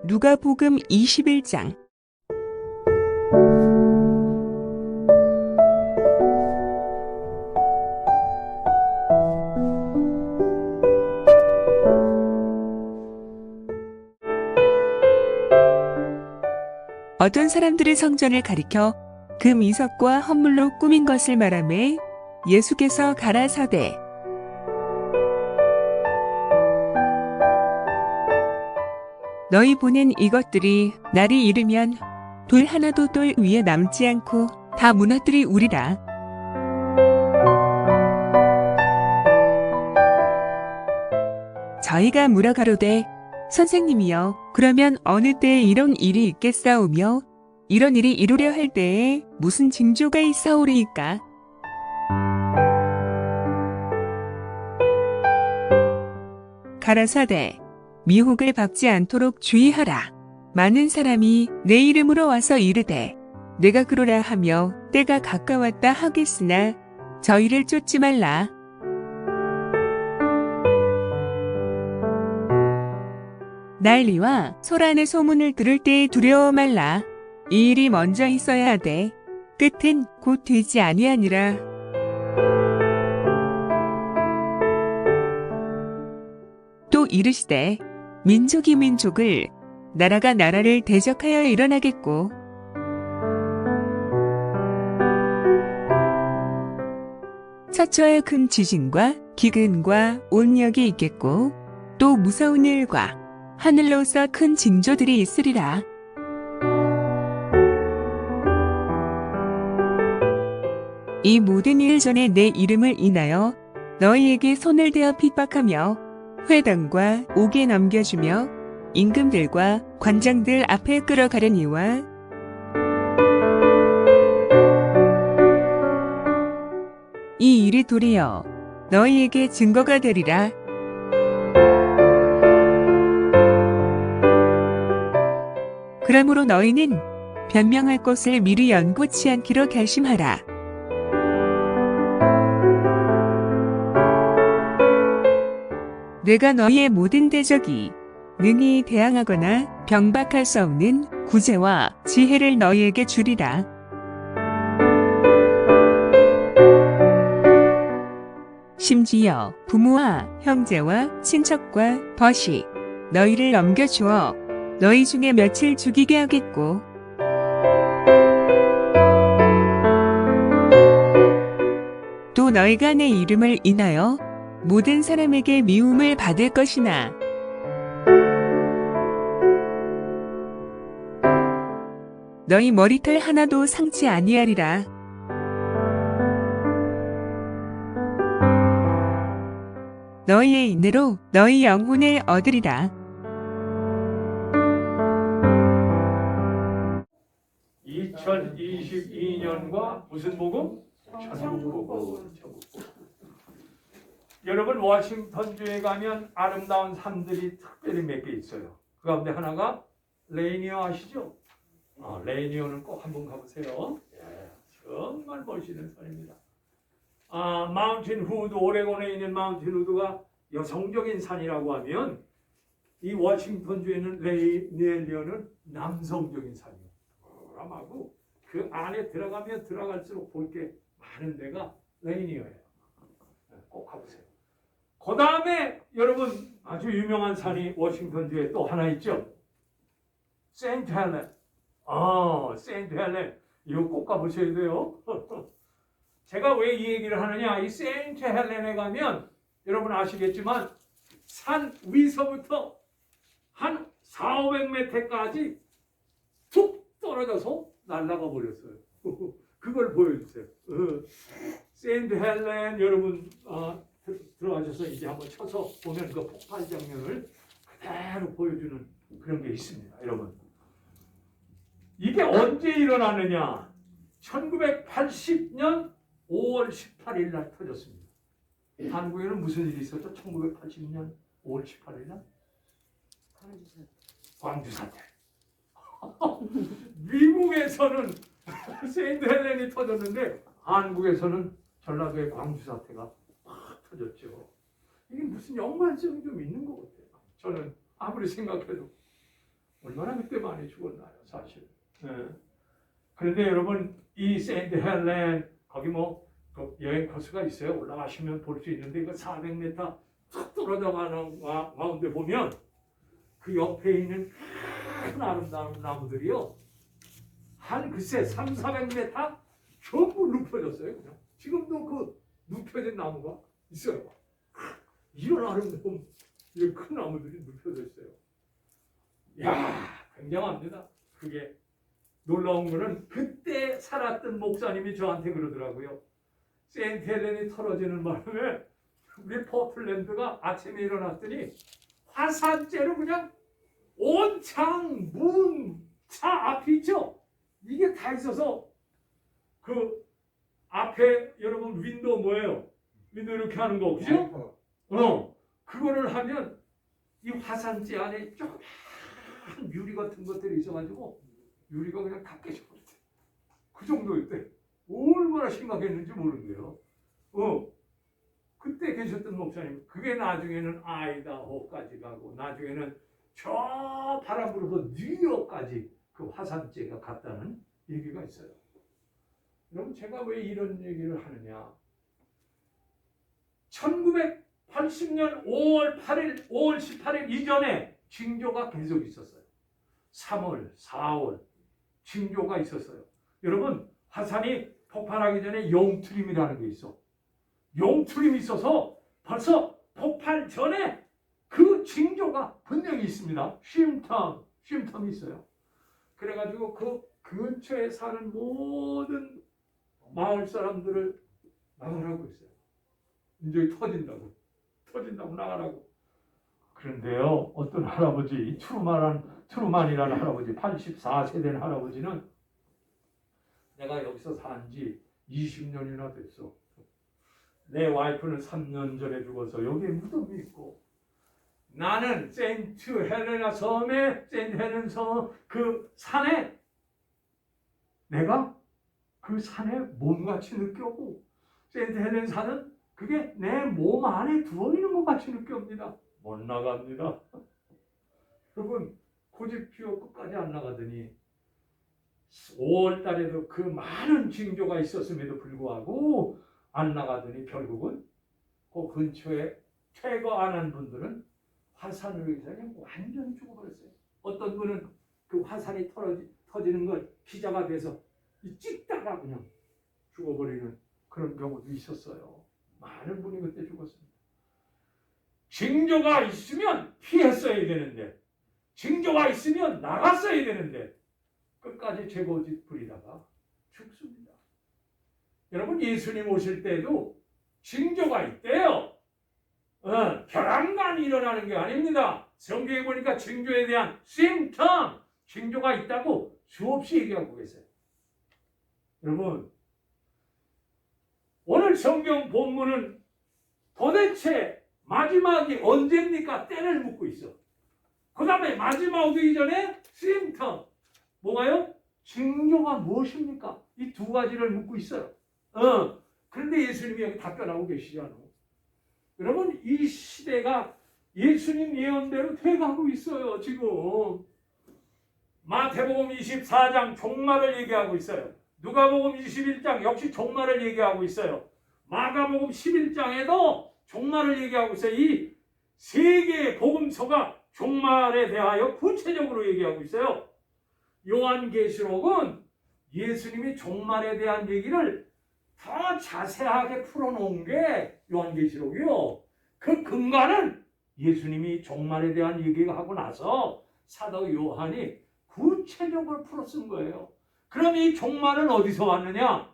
누가복음 21장. 어떤 사람들이 성전을 가리켜 금 이석과 헌물로 꾸민 것을 말하매 예수께서 가라사대 너희 보낸 이것들이 날이 이르면 돌 하나도 돌 위에 남지 않고 다 무너뜨리우리라. 저희가 물어 가로되 선생님이여 그러면 어느 때에 이런 일이 있겠사오며 이런 일이 이루려 할 때에 무슨 징조가 있사오리이까? 가라사대 미혹을 받지 않도록 주의하라. 많은 사람이 내 이름으로 와서 이르되 내가 그러라 하며 때가 가까웠다 하겠으나 저희를 쫓지 말라. 난리와 소란의 소문을 들을 때에 두려워 말라. 이 일이 먼저 있어야 하되 끝은 곧 되지 아니하니라. 또 이르시되 민족이 민족을 나라가 나라를 대적하여 일어나겠고 처처에 큰 지진과 기근과 온역이 있겠고 또 무서운 일과 하늘로서 큰 징조들이 있으리라. 이 모든 일 전에 내 이름을 인하여 너희에게 손을 대어 핍박하며 회당과 옥에 넘겨주며 임금들과 관장들 앞에 끌어가려니와 이 일이 도리어 너희에게 증거가 되리라. 그러므로 너희는 변명할 것을 미리 연고치 않기로 결심하라. 내가 너희의 모든 대적이 능히 대항하거나 병박할 수 없는 구제와 지혜를 너희에게 주리라. 심지어 부모와 형제와 친척과 벗이 너희를 넘겨주어 너희 중에 며칠 죽이게 하겠고 또 너희가 내 이름을 인하여 모든 사람에게 미움을 받을 것이나 너희 머리털 하나도 상치 아니하리라. 너희의 인내로 너희 영혼을 얻으리라. 2022년과 무슨 복음? 천국 복음. 여러분 워싱턴주에 가면 아름다운 산들이 특별히 몇 개 있어요. 그 가운데 하나가 레이니어 아시죠? 레이니어는 꼭 한번 가보세요. 정말 멋있는 산입니다. 마운틴 후드, 오레곤에 있는 마운틴 후드가 여성적인 산이라고 하면 이 워싱턴주에는 레이니어는 남성적인 산이에요. 그럼하고 그 안에 들어가면 들어갈수록 볼 게 많은 데가 레이니어예요. 꼭 가보세요. 그 다음에 여러분 아주 유명한 산이 워싱턴주에 또 하나 있죠. 세인트 헬렌. 세인트 헬렌. 이거 꼭 가보셔야 돼요. 제가 왜 이 얘기를 하느냐. 이 세인트 헬렌에 가면 여러분 아시겠지만 산 위서부터 한 400~500m까지 툭 떨어져서 날아가 버렸어요. 그걸 보여주세요. 세인트 헬렌 여러분 들어가셔서 이제 한번 쳐서 보면 그 폭발 장면을 그대로 보여주는 그런 게 있습니다. 여러분 이게 언제 일어났느냐. 1980년 5월 18일 날 터졌습니다. 한국에는 무슨 일이 있었죠? 1980년 5월 18일 날? 광주 사태. 미국에서는 세인트 헬렌이 터졌는데 한국에서는 전라도의 광주 사태가 막 터졌죠. 이게 무슨 연관성이 좀 있는 것 같아요. 저는 아무리 생각해도 얼마나 그때 많이 죽었나요, 사실. 예. 그런데 여러분 이 세인트 헬렌 거기 그 여행 코스가 있어요. 올라가시면 볼 수 있는데 이거 400m 툭 떨어져 가는 가운데 보면 그 옆에 있는 큰 아름다운 나무들이요. 한 글쎄 300~400m 전부 눕혀졌어요. 그냥. 지금도 그 눕혀진 나무가 있어요. 이런 아름다운 이 큰 나무들이 눕혀져 있어요. 야, 굉장합니다. 그게 놀라운 거는 그때 살았던 목사님이 저한테 그러더라고요. 세인트 헬렌이 털어지는 바람에 우리 포틀랜드가 아침에 일어났더니 화산재로 그냥 온 창, 문, 차 앞이 있죠? 이게 다 있어서 그 앞에 여러분 윈도우 뭐예요? 윈도우 이렇게 하는 거, 그죠? 그거를 하면 이 화산재 안에 조그만 유리 같은 것들이 있어가지고 유리가 그냥 다 깨져버렸대. 그 정도였대. 얼마나 심각했는지 모르는데요. 그때 계셨던 목사님, 그게 나중에는 아이다호까지 가고 나중에는 저 바람 불어서 뉴욕까지 그 화산재가 갔다는 얘기가 있어요. 여러분 제가 왜 이런 얘기를 하느냐? 1980년 5월 8일, 5월 18일 이전에 징조가 계속 있었어요. 3월, 4월 징조가 있었어요. 여러분 화산이 폭발하기 전에 용트림이라는 게 있어. 용트림이 있어서 벌써 폭발 전에 그 징조가 분명히 있습니다. 쉼텀이 있어요. 그래가지고 그 근처에 사는 모든 마을 사람들을 나가라고 했어요. 이제 터진다고 나가라고. 그런데요, 어떤 할아버지, 트루만이라는 할아버지, 84세 된 할아버지는 내가 여기서 산 지 20년이나 됐어. 내 와이프는 3년 전에 죽어서 여기에 무덤이 있고, 나는 세인트 헬레나 섬에, 세인트 헬렌 섬 그 산에, 내가 그 산에 몸같이 느껴고, 세인트 헬렌 산은 그게 내 몸 안에 들어있는 것 같이 느껴옵니다. 못 나갑니다. 여러분 고집 피워 끝까지 안 나가더니 5월 달에도 그 많은 징조가 있었음에도 불구하고 안 나가더니 결국은 그 근처에 퇴거 안 한 분들은 화산으로 인해서 그냥 완전 죽어버렸어요. 어떤 분은 그 화산이 터지는 걸 기자가 돼서 찍다가 그냥 죽어버리는 그런 경우도 있었어요. 많은 분이 그때 죽었습니다. 징조가 있으면 피했어야 되는데, 징조가 있으면 나갔어야 되는데 끝까지 죄고집 부리다가 죽습니다. 여러분 예수님 오실 때도 징조가 있대요. 벼랑간이 일어나는 게 아닙니다. 성경에 보니까 징조에 대한 심텀, 징조가 있다고 수없이 얘기하고 계세요. 여러분 오늘 성경 본문은 도대체 마지막이 언제입니까? 때를 묻고 있어. 그 다음에 마지막 오기 전에 심텀, 뭐가요? 징조가 무엇입니까? 이 두 가지를 묻고 있어요. 그런데 예수님이 여기 답변하고 계시잖아요. 여러분 이 시대가 예수님 예언대로 돼가고 있어요. 지금 마태복음 24장 종말을 얘기하고 있어요. 누가복음 21장 역시 종말을 얘기하고 있어요. 마가복음 11장에도 종말을 얘기하고 있어요. 이 세 개의 복음서가 종말에 대하여 구체적으로 얘기하고 있어요. 요한계시록은 예수님이 종말에 대한 얘기를 더 자세하게 풀어놓은 게 요한계시록이요. 그 근간은 예수님이 종말에 대한 얘기를 하고 나서 사도 요한이 구체적으로 풀어 쓴 거예요. 그럼 이 종말은 어디서 왔느냐?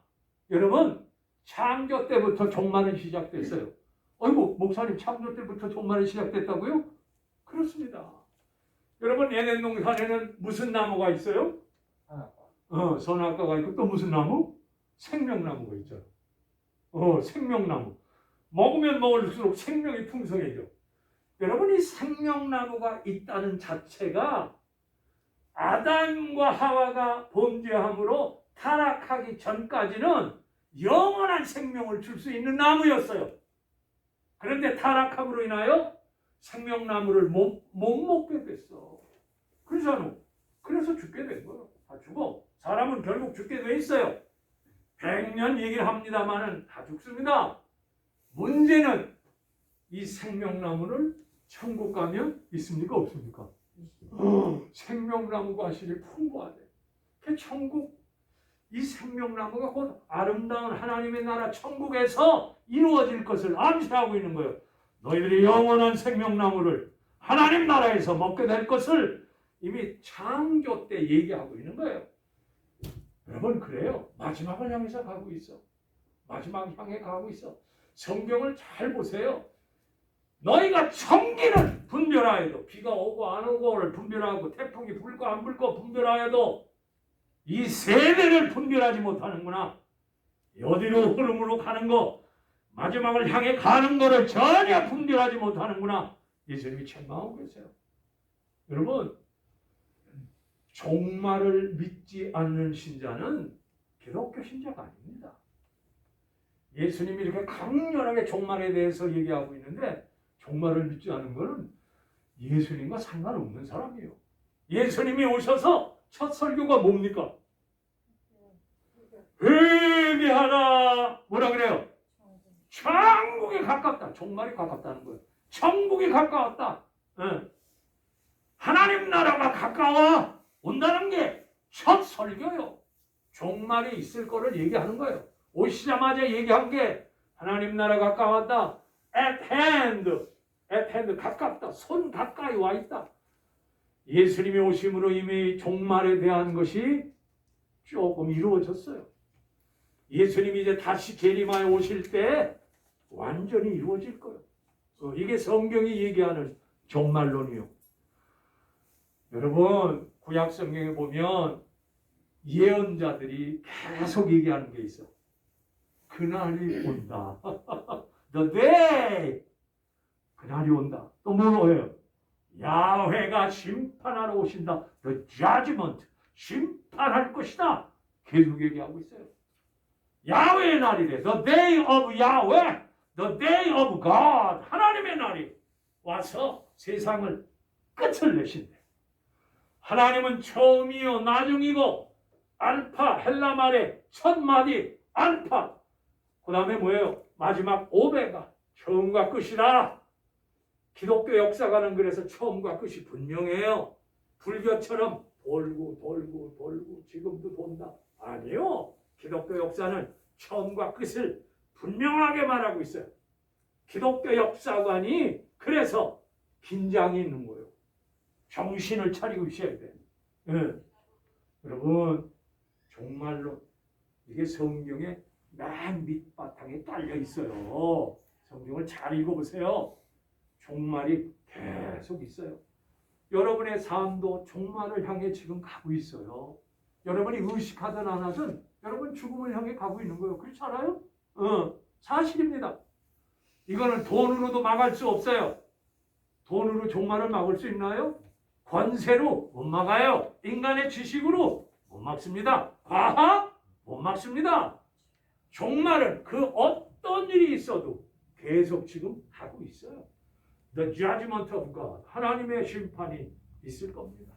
여러분 창조 때부터 종말은 시작됐어요. 어이구 목사님 창조 때부터 종말이 시작됐다고요? 그렇습니다. 여러분 에덴 동산에는 무슨 나무가 있어요? 선악과가 있고 또 무슨 나무? 생명나무가 있죠. 생명나무. 먹으면 먹을수록 생명이 풍성해져. 여러분 이 생명나무가 있다는 자체가 아담과 하와가 범죄함으로 타락하기 전까지는 영원한 생명을 줄 수 있는 나무였어요. 그런데 타락함으로 인하여 생명나무를 못 먹게 됐어. 그래서 그래서 죽게 된 거예요. 다 죽어. 사람은 결국 죽게 돼 있어요. 100년 얘기를 합니다만은 다 죽습니다. 문제는 이 생명나무를 천국 가면 있습니까? 없습니까? 생명나무 과실이 풍부하대. 그 천국, 이 생명나무가 곧 아름다운 하나님의 나라 천국에서 이루어질 것을 암시하고 있는 거예요. 너희들이 영원한 생명나무를 하나님 나라에서 먹게 될 것을 이미 창조 때 얘기하고 있는 거예요. 여러분 그래요. 마지막을 향해서 가고 있어. 마지막 향해 가고 있어. 성경을 잘 보세요. 너희가 천기는 분별하여도 비가 오고 안 오고를 분별하고 태풍이 불고 안 불고 분별하여도 이 세대를 분별하지 못하는구나. 어디로 흐름으로 가는 거 마지막을 향해 가는 거를 전혀 분별하지 못하는구나. 예수님이 책망하고 계세요. 여러분 종말을 믿지 않는 신자는 기독교 신자가 아닙니다. 예수님이 이렇게 강렬하게 종말에 대해서 얘기하고 있는데 종말을 믿지 않는 것은 예수님과 상관없는 사람이에요. 예수님이 오셔서 첫 설교가 뭡니까? 회개하라. 뭐라 그래요? 천국이 가깝다. 종말이 가깝다는 거예요. 천국이 가까웠다. 하나님 나라가 가까워 온다는 게 첫 설교요. 종말이 있을 거를 얘기하는 거예요. 오시자마자 얘기한 게 하나님 나라 가까웠다. At hand. At hand 가깝다. 손 가까이 와 있다. 예수님이 오심으로 이미 종말에 대한 것이 조금 이루어졌어요. 예수님이 이제 다시 재림하여 오실 때 완전히 이루어질 거예요. 이게 성경이 얘기하는 종말론이요. 여러분 구약 성경에 보면 예언자들이 계속 얘기하는 게 있어. 그날이 온다. The day. 그날이 온다. 또 뭐예요? 야훼가 심판하러 오신다. The judgment. 심판할 것이다. 계속 얘기하고 있어요. 야훼의 날이래. The day of Yahweh. The day of God. 하나님의 날이 와서 세상을 끝을 내신대. 하나님은 처음이요 나중이고 알파 헬라 말의 첫 마디 알파. 그 다음에 뭐예요? 마지막 오메가. 처음과 끝이다. 기독교 역사가는 그래서 처음과 끝이 분명해요. 불교처럼 돌고 지금도 돈다. 아니요. 기독교 역사는 처음과 끝을 분명하게 말하고 있어요. 기독교 역사관이 그래서 긴장이 있는 거예요. 정신을 차리고 있어야 돼. 여러분 정말로 이게 성경의 맨 밑바탕에 깔려 있어요. 성경을 잘 읽어보세요. 종말이 계속 있어요. 여러분의 삶도 종말을 향해 지금 가고 있어요. 여러분이 의식하든 안 하든 여러분 죽음을 향해 가고 있는 거예요. 그렇지 않아요? 사실입니다. 이거는 돈으로도 막을 수 없어요. 돈으로 종말을 막을 수 있나요? 권세로 못 막아요. 인간의 지식으로 못 막습니다. 과학? 못 막습니다. 종말은 그 어떤 일이 있어도 계속 지금 하고 있어요. The judgment of God. 하나님의 심판이 있을 겁니다.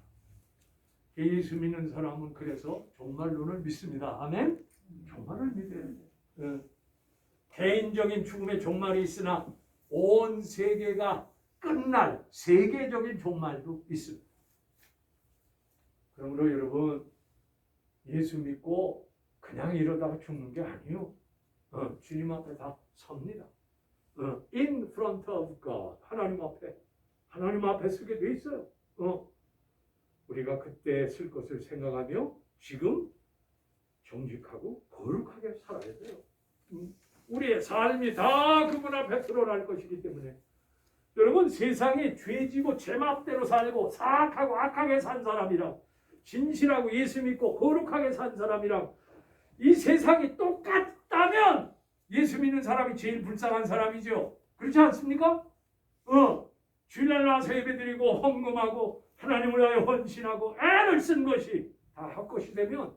예수 믿는 사람은 그래서 종말론을 믿습니다. 아멘? 종말을 믿어야 돼요. 개인적인 죽음의 종말이 있으나 온 세계가 끝날 세계적인 종말도 있습니다. 그러므로 여러분 예수 믿고 그냥 이러다가 죽는 게 아니에요. 주님 앞에 다 섭니다. In front of God. 하나님 앞에 서게 돼 있어요. 우리가 그때 쓸 것을 생각하며 지금 정직하고 거룩하게 살아야 돼요. 우리의 삶이 다 그분 앞에 드러날 것이기 때문에 여러분 세상에 죄지고 제 맘대로 살고 사악하고 악하게 산 사람이랑 진실하고 예수 믿고 거룩하게 산 사람이랑 이 세상이 똑같다면 예수 믿는 사람이 제일 불쌍한 사람이죠. 그렇지 않습니까? 주일날 나와서 예배드리고 헌금하고 하나님을 위하여 헌신하고 애를 쓴 것이 다 헛것이 되면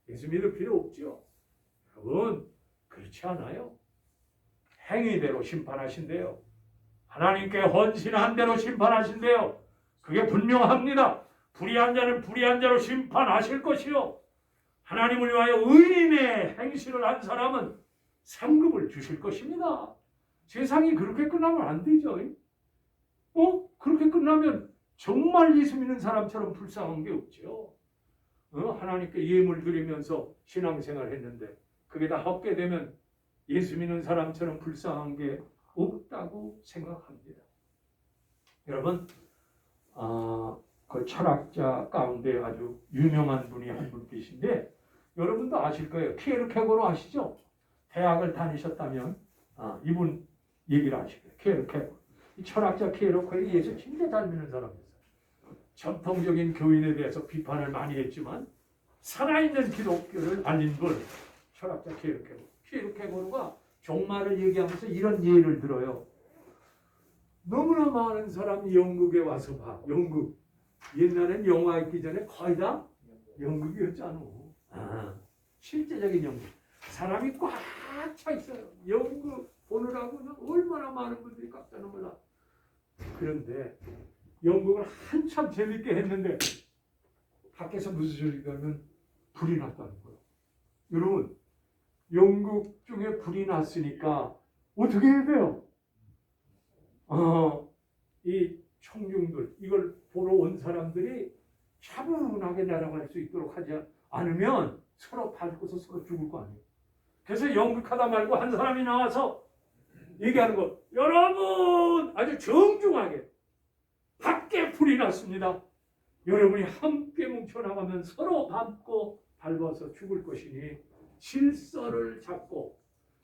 예수 믿을 필요 없죠. 여러분 그렇지 않아요. 행위대로 심판하신대요. 하나님께 헌신한 대로 심판하신대요. 그게 분명합니다. 불의한 자는 불의한 자로 심판하실 것이요 하나님을 위하여 의인의 행실을 한 사람은 상급을 주실 것입니다. 세상이 그렇게 끝나면 안 되죠. 그렇게 끝나면 정말 예수 믿는 사람처럼 불쌍한 게 없죠. 하나님께 예물 드리면서 신앙생활 했는데 그게 다 헛게 되면 예수 믿는 사람처럼 불쌍한 게 없다고 생각합니다. 여러분, 그 철학자 가운데 아주 유명한 분이 한 분 계신데 여러분도 아실 거예요. 키에르케고르 아시죠? 대학을 다니셨다면 이분 얘기를 아실 거예요. 키에르케고르. 이 철학자 키에르케고르 예수 진짜 잘 믿는 사람이었어요. 전통적인 교인에 대해서 비판을 많이 했지만 살아있는 기독교를 알린 분 철학자 키에르케고르. 키에르케고르가 종말을 얘기하면서 이런 예를 들어요. 너무나 많은 사람이 연극에 와서 봐. 연극. 옛날엔 영화 있기 전에 거의 다 연극이었잖아. 실제적인 연극. 사람이 꽉 차 있어요. 연극 보느라고는 얼마나 많은 분들이 깜짝 놀라. 그런데 연극을 한참 재밌게 했는데 밖에서 무슨 소리가 나면 불이 났다는 거예요. 여러분, 연극 중에 불이 났으니까 어떻게 해야 돼요? 이 청중들, 이걸 보러 온 사람들이 차분하게 날아갈 수 있도록 하지 않으면 서로 밟고서 서로 죽을 거 아니에요. 그래서 연극하다 말고 한 사람이 나와서 얘기하는 거, 여러분 아주 정중하게 밖에 불이 났습니다. 여러분이 함께 뭉쳐나가면 서로 밟아서 죽을 것이니 질서를 잡고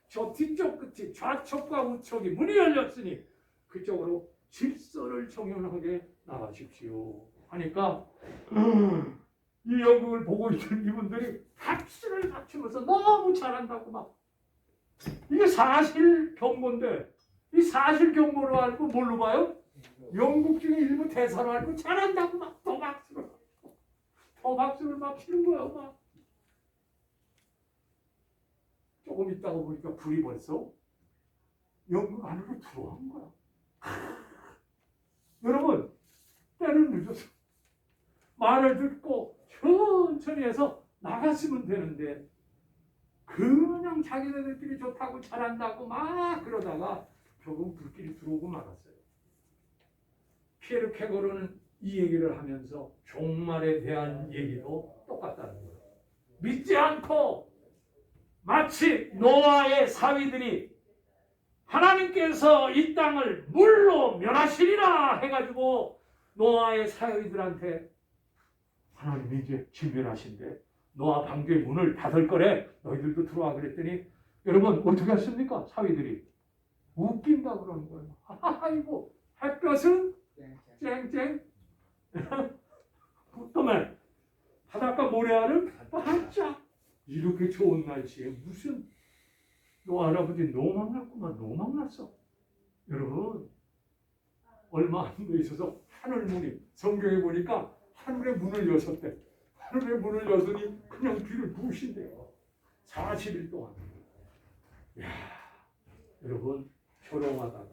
저 뒤쪽 끝이 좌측과 우측이 문이 열렸으니 그쪽으로 질서를 정연하게 나가십시오 하니까 이 연극을 보고 있는 이분들이 박수를 맞추면서 너무 잘한다고 막 이게 사실 경고인데 이 사실 경고로 알고 뭘로 봐요? 연극 중에 일부 대사로 알고 잘한다고 막 더 박수를 막 치는 거야. 막 조금 있다가 보니까 불이 벌써 연극 안으로 들어온 거야. 여러분, 때는 늦었어. 말을 듣고 천천히 해서 나갔으면 되는데 그냥 자기네들끼리 좋다고 잘한다고 막 그러다가 결국 불길이 들어오고 말았어요. 키에르케고르는 이 얘기를 하면서 종말에 대한 얘기도 똑같다는 거예요. 믿지 않고 마치 노아의 사위들이 하나님께서 이 땅을 물로 멸하시리라 해가지고 노아의 사위들한테 하나님이 이제 진멸하신대. 노아 방주의 문을 닫을 거래. 너희들도 들어와 그랬더니 여러분 어떻게 했습니까? 사위들이 웃긴다 그러는 거예요. 아이고 햇볕은 쨍쨍 또면 바닷가 모래알은 반짝. 이렇게 좋은 날씨에 무슨 노아 할아버지 너무 만났구만. 너무 만났어. 여러분 얼마 안 돼 있어서 하늘문이 성경에 보니까 하늘의 문을 여셨대. 하늘의 문을 여서니 그냥 비를 부으신대요. 40일 동안. 이야, 여러분 조롱하다가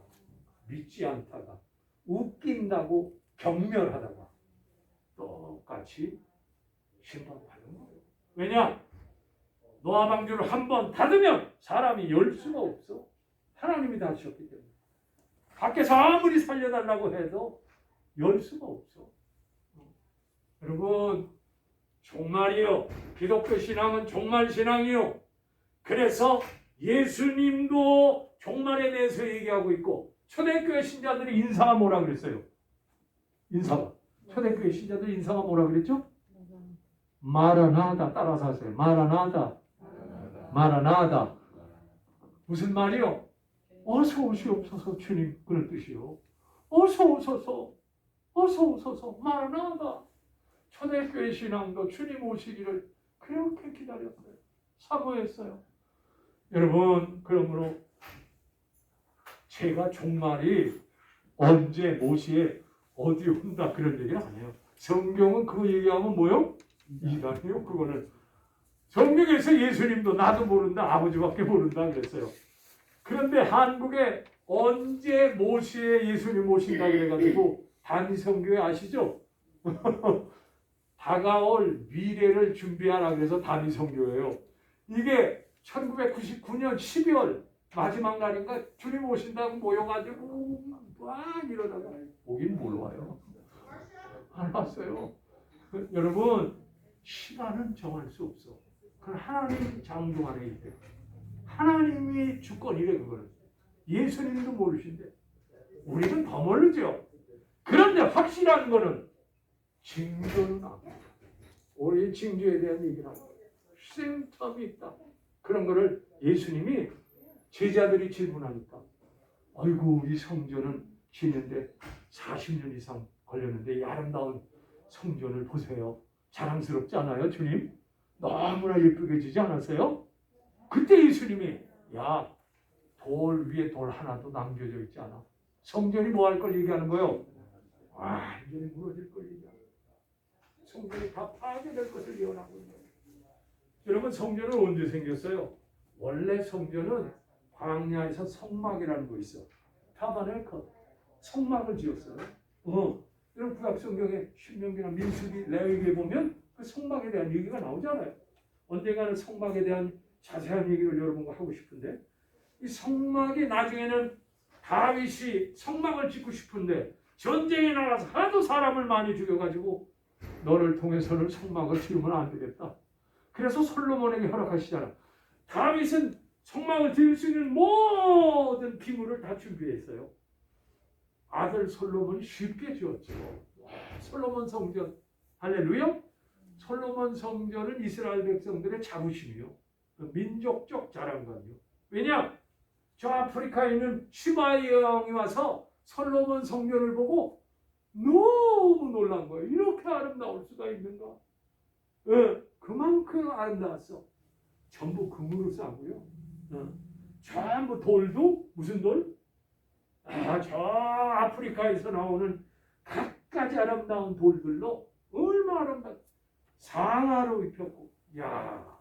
믿지 않다가 웃긴다고 경멸하다가 똑같이 심판받는 거예요. 왜냐? 노아 방주를 한번 닫으면 사람이 열 수가 없어. 하나님이 닫으셨기 때문에. 밖에서 아무리 살려달라고 해도 열 수가 없어. 여러분 종말이요. 기독교 신앙은 종말 신앙이요. 그래서 예수님도 종말에 대해서 얘기하고 있고 초대교회 신자들이 인사가 뭐라 그랬어요? 인사가. 초대교회 신자들 인사가 뭐라 그랬죠? 마라나다. 따라서 하세요. 마라나다. 마라나다. 무슨 말이요? 어서 오시옵소서 주님. 그런 뜻이요. 어서 오소서. 어서 오소서. 마라나다. 초대교회 신앙도 주님 오시기를 그렇게 기다렸어요. 사모했어요. 여러분 그러므로 제가 종말이 언제 무엇이 어디 온다 그런 얘기는 안 해요. 성경은 그거 얘기하면 뭐요? 이단이요. 그거는 성경에서 예수님도 나도 모른다 아버지밖에 모른다 그랬어요. 그런데 한국에 언제 모시에 예수님 오신다 그래가지고 한성교회 아시죠? 다가올 미래를 준비하라 그래서 단위 성교예요. 이게 1999년 12월 마지막 날인가 주님 오신다고 모여가지고 막 이러다가 오긴 뭘 와요. 안 왔어요. 여러분 시간은 정할 수 없어. 그건 하나님 장중 안에 있대. 하나님이 주권이래 그거는. 예수님도 모르신대. 우리는 더 모르죠. 그런데 확실한 거는 징조는 없다. 우리 징조에 대한 얘기를 하고 시행텀이 있다. 그런 거를 예수님이 제자들이 질문하니까 아이고 이 성전은 짓는데 40년 이상 걸렸는데 이 아름다운 성전을 보세요. 자랑스럽지 않아요 주님? 너무나 예쁘게 지지 않았어요? 그때 예수님이 야 돌 위에 돌 하나도 남겨져 있지 않아. 성전이 뭐 할 걸 얘기하는 거예요? 완전히 무너질 걸 얘기하는 거예요. 성전이 다 파괴될 것을 예언하고 있는 거예요. 여러분 성전은 언제 생겼어요? 원래 성전은 광야에서 성막이라는 거 있어. 타바네클 성막을 지었어요. 여러분 구약 성경에 신명기나 민수기 레위기에 보면 그 성막에 대한 얘기가 나오잖아요. 언젠가는 성막에 대한 자세한 얘기를 여러분과 하고 싶은데 이 성막이 나중에는 다윗이 성막을 짓고 싶은데 전쟁에 나가서 하도 사람을 많이 죽여가지고 너를 통해서는 성막을 지으면 안 되겠다. 그래서 솔로몬에게 허락하시잖아. 다윗은 성막을 지을 수 있는 모든 기물을 다 준비했어요. 아들 솔로몬이 쉽게 지었죠. 솔로몬 성전 할렐루야. 솔로몬 성전은 이스라엘 백성들의 자부심이요. 민족적 자랑감이요. 왜냐? 저 아프리카에 있는 시바이 왕이 와서 솔로몬 성전을 보고 너무 놀란 거예요. 이렇게 아름다울 수가 있는가? 그만큼 아름다웠어. 전부 금으로 싸고요. 전부 돌도 무슨 돌? 저 아프리카에서 나오는 갖가지 아름다운 돌들로 얼마나 아름다워. 상아로 입혔고. 야,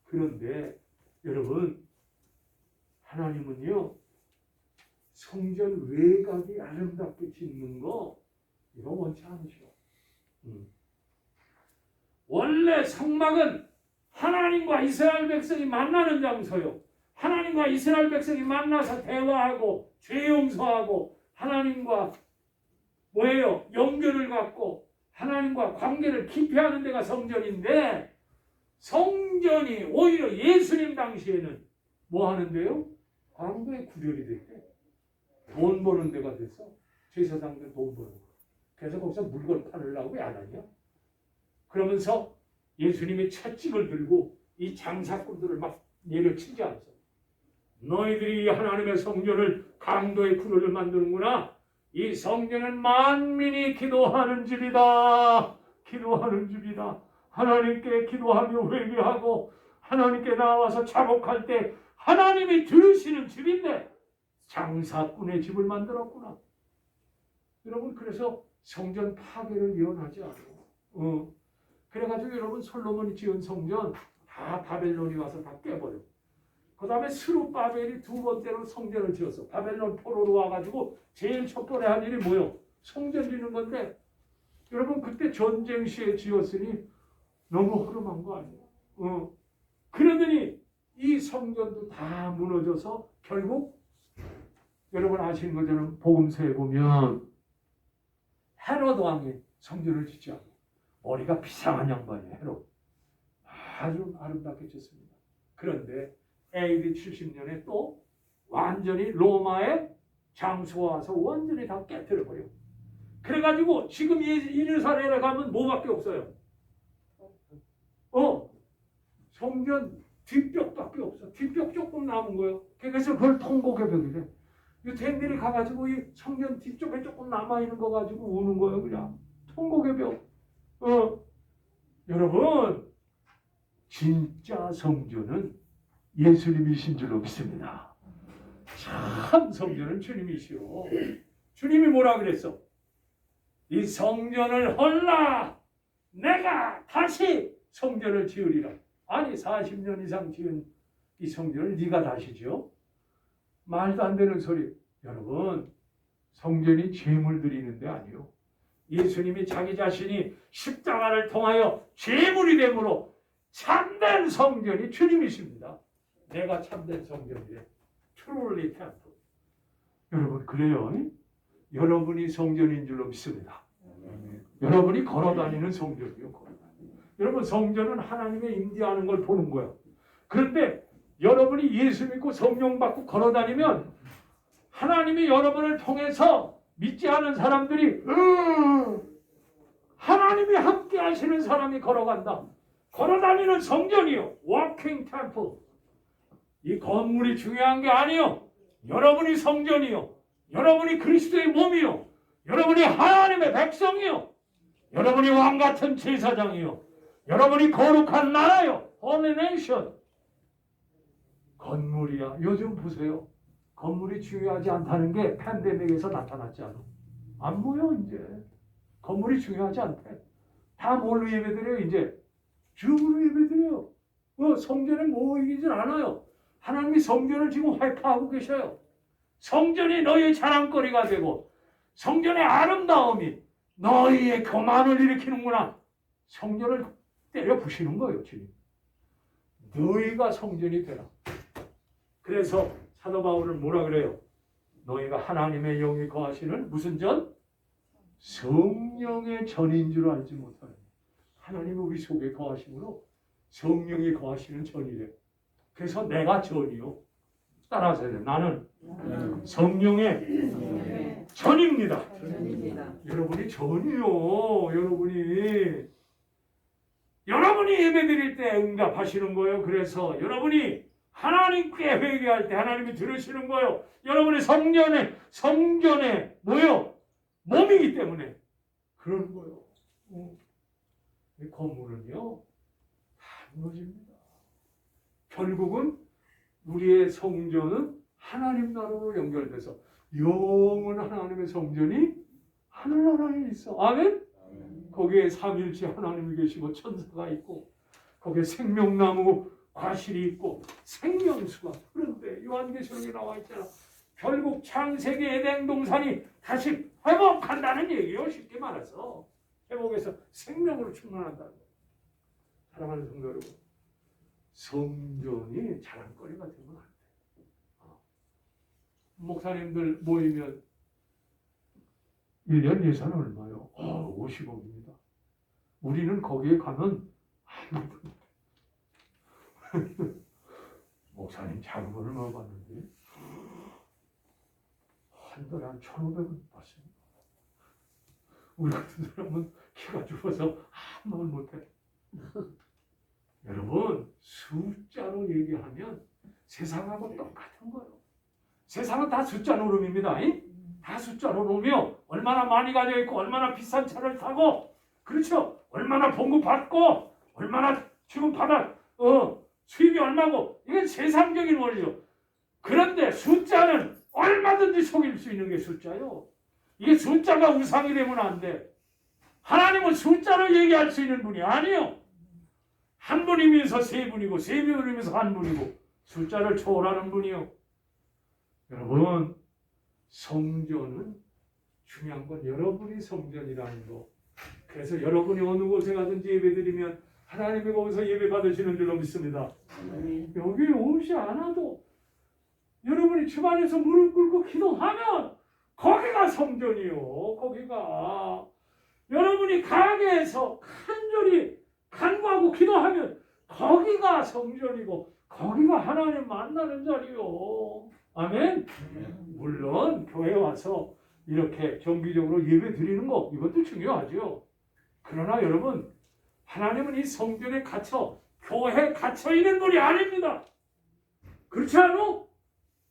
그런데 여러분 하나님은요 성전 외곽이 아름답게 짓는 거 이거 원치 않으셔. 원래 성막은 하나님과 이스라엘 백성이 만나는 장소요. 하나님과 이스라엘 백성이 만나서 대화하고 죄 용서하고 하나님과 뭐예요? 연결을 갖고 하나님과 관계를 깊이 하는 데가 성전인데 성전이 오히려 예수님 당시에는 뭐 하는데요? 광고에 구별이 됐대. 돈 버는 데가 됐어. 제사장들 돈 버는 거. 그래서 거기서 물건 팔으려고 왜 안 하냐? 그러면서 예수님이 채찍을 들고 이 장사꾼들을 막 내려치지 않았어. 너희들이 하나님의 성전을 강도의 그늘을 만드는구나. 이 성전은 만민이 기도하는 집이다. 기도하는 집이다. 하나님께 기도하며 회개하고 하나님께 나와서 자복할 때 하나님이 들으시는 집인데 장사꾼의 집을 만들었구나. 여러분 그래서 성전 파괴를 예언하지 않아요. 그래가지고 여러분 솔로몬이 지은 성전 다 바벨론이 와서 다 깨버려. 그 다음에 스룹바벨이 두 번째로 성전을 지었어. 바벨론 포로로 와가지고 제일 첫 번에 한 일이 뭐요? 성전 짓는 건데 여러분 그때 전쟁 시에 지었으니 너무 허름한 거 아니에요? 그러더니 이 성전도 다 무너져서 결국 여러분 아시는 것처럼 복음서에 보면 헤롯 왕이 성전을 짓지 않고 머리가 비상한 양반이에요. 헤롯. 아주 아름답게 짓습니다. 그런데 AD 70년에 또 완전히 로마의 장수가 와서 완전히 다 깨뜨려버려. 그래가지고 지금 예루살렘에 가면 뭐밖에 없어요? 성전 뒷벽밖에 없어. 뒷벽 조금 남은 거예요. 그래서 그걸 통곡의 벽이래. 유태인들이 가가지고 이 성전 뒤쪽에 조금 남아있는 거 가지고 우는 거예요. 그냥 통곡의 벽. 여러분 진짜 성전은 예수님이신 줄로 믿습니다. 참 성전은 주님이시오. 주님이 뭐라 그랬어? 이 성전을 헐라 내가 다시 성전을 지으리라. 아니 40년 이상 지은 이 성전을 네가 다시 지어? 말도 안 되는 소리. 여러분 성전이 죄물 드리는 데 아니요. 예수님이 자기 자신이 십자가를 통하여 제물이 되므로 참된 성전이 주님이십니다. 내가 참된 성전이래. Truly temple. 여러분 그래요? 여러분이 성전인 줄로 믿습니다. 여러분이 걸어다니는 성전이요. 여러분 성전은 하나님의 임재하는 걸 보는 거예요. 그런데 여러분이 예수 믿고 성령 받고 걸어다니면 하나님이 여러분을 통해서 믿지 않은 사람들이 하나님이 함께 하시는 사람이 걸어간다. 걸어다니는 성전이요. Walking temple. 이 건물이 중요한 게 아니요. 여러분이 성전이요. 여러분이 그리스도의 몸이요. 여러분이 하나님의 백성이요. 여러분이 왕같은 제사장이요. 여러분이 거룩한 나라요. Holy nation. 건물이야. 요즘 보세요. 건물이 중요하지 않다는 게 팬데믹에서 나타났지 않아? 안 보여 이제. 건물이 중요하지 않대. 다 뭘로 예배드려요 이제? 줌으로 예배드려요. 성전에 모이질 않아요. 하나님이 성전을 지금 활파하고 계셔요. 성전이 너희의 자랑거리가 되고 성전의 아름다움이 너희의 교만을 일으키는구나. 성전을 때려 부시는 거예요 지금. 너희가 성전이 되라. 그래서 사도 바울은 뭐라 그래요? 너희가 하나님의 영이 거하시는 무슨 전? 성령의 전인 줄 알지 못하는. 하나님이 우리 속에 거하시므로 성령이 거하시는 전이래. 그래서 내가 전이요. 따라하세요. 나는 성령의 전입니다. 여러분이 전이요. 여러분이 예배드릴 때 응답하시는 거예요. 그래서 여러분이 하나님께 회개할 때 하나님이 들으시는 거예요. 여러분의 성전에 뭐요? 몸이기 때문에 그런 거예요. 이 건물은요 다 무너집니다. 결국은 우리의 성전은 하나님 나라로 연결돼서 영원 하나님의 성전이 하늘나라에 있어. 아멘? 거기에 삼일째 하나님이 계시고 천사가 있고 거기에 생명나무 과실이 있고 생명수가. 그런데 요한계시록에 나와 있잖아. 결국 창세기 에덴 동산이 다시 회복한다는 얘기요. 쉽게 말해서 회복해서 생명으로 충만한다는 거예요. 사랑하는 성도 여러분, 성전이 자랑거리가 되면 안 돼. 목사님들 모이면 1년 예산 얼마요? 50억입니다. 우리는 거기에 가면 목사님 자금을 얼마 받는데 한 달에 한 1,500원 받습니다. 우리 같은 사람은 키가 죽어서 아무 말 못해. 여러분 숫자로 얘기하면 세상하고 똑같은 거예요. 세상은 다 숫자 노름입니다. 다 숫자로 놓으며 얼마나 많이 가져 있고 얼마나 비싼 차를 타고 그렇죠. 얼마나 봉급받고 얼마나 지금 수입이 얼마고 이건 세상적인 원리요. 그런데 숫자는 얼마든지 속일 수 있는 게 숫자요. 이게 숫자가 우상이 되면 안 돼. 하나님은 숫자로 얘기할 수 있는 분이 아니요. 한 분이면서 세 분이고 세 분이면서 한 분이고 숫자를 초월하는 분이요. 여러분 성전은 중요한 건 여러분이 성전이라는 거. 그래서 여러분이 어느 곳에 가든지 예배드리면 하나님이 거기서 예배 받으시는 줄로 믿습니다. 여기 오지 않아도 여러분이 집안에서 무릎 꿇고 기도하면 거기가 성전이요. 거기가 여러분이 가게에서 간절히 간구하고 기도하면 거기가 성전이고 거기가 하나님 만나는 자리요. 아멘. 물론 교회 와서 이렇게 정기적으로 예배 드리는 거 이것도 중요하죠. 그러나 여러분 하나님은 이 성전에 갇혀 교회에 갇혀 있는 분이 아닙니다. 그렇지 않아?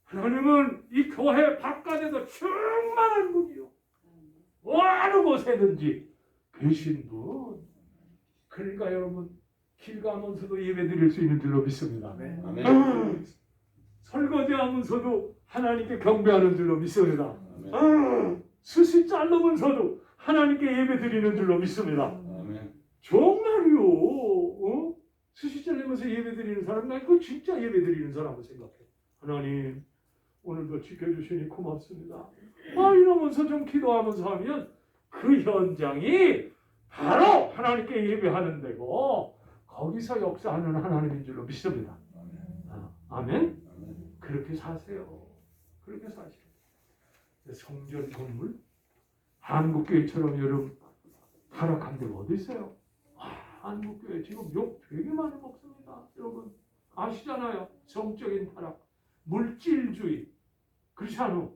하나님은 이 교회 바깥에도 충만한 분이요. 어느 곳에든지 계신 분. 그러니까 여러분 길 가면서도 예배 드릴 수 있는 줄로 믿습니다. 아멘. 설거지하면서도 하나님께 경배하는 줄로 믿습니다. 수시 자르면서도 하나님께 예배 드리는 줄로 믿습니다. 아멘. 정말요. 수시 자르면서 예배 드리는 사람 나 이거 진짜 예배 드리는 사람을 생각해. 하나님 오늘도 지켜주시니 고맙습니다. 이러면서 좀 기도하면서 하면 그 현장이 바로 하나님께 예배하는 데고 거기서 역사하는 하나님인 줄로 믿습니다. 아멘? 그렇게 사세요. 그렇게 사세요. 성전 건물? 한국교회처럼 여러분 타락한 데가 어디 있어요? 한국교회 지금 욕 되게 많이 먹습니다. 여러분 아시잖아요. 성적인 타락, 물질주의, 그렇지 않아?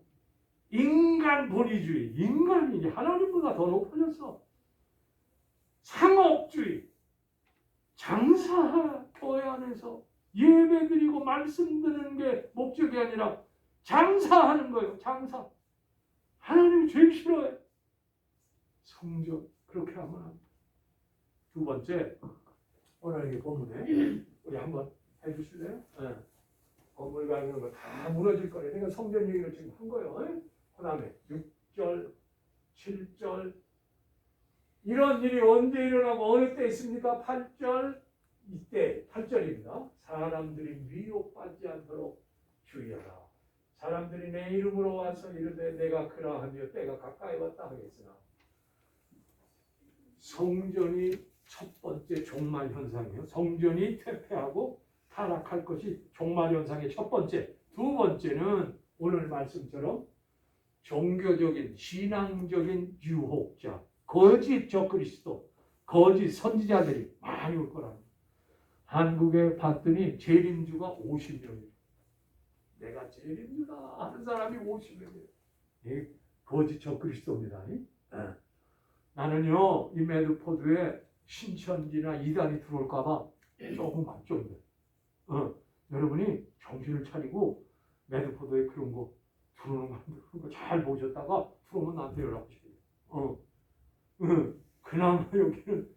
인간 본위주의, 인간이 이제 하나님보다 더 높아졌어. 상업주의, 장사 교회 안에서 예배드리고 말씀 드리는 게 목적이 아니라 장사하는 거예요. 장사. 하나님이 제일 싫어해. 성전 그렇게 하면 안 돼. 두 번째, 오늘 이 본문에 우리 한번 해주실래요? 네. 건물 가는 거 다 무너질 거예요. 내가 성전 얘기를 지금 한 거예요. 그 다음에 6절, 7절 이런 일이 언제 일어나고 어느 때 있습니까? 8절 이때 8절입니다. 사람들이 미혹받지 않도록 주의하라. 사람들이 내 이름으로 와서 이르되 내가 그러하며 때가 가까이 왔다 하겠으나 성전이 첫 번째 종말 현상이에요. 성전이 퇴폐하고 타락할 것이 종말 현상의 첫 번째. 두 번째는 오늘 말씀처럼 종교적인 신앙적인 유혹자, 거짓 적그리스도, 거짓 선지자들이 많이 올 거랍니다. 한국에 봤더니 재림주가 50명이에요. 내가 재림주다 하는 사람이 50명이에요. 거짓 적그리스도입니다. 나는요 이 메드포드에 신천지나 이단이 들어올까봐 조금 걱정돼요. 여러분이 정신을 차리고 메드포드에 그런 거 들어오는 거 잘 보셨다가 들어오면 나한테 연락주세요. 그나마 여기는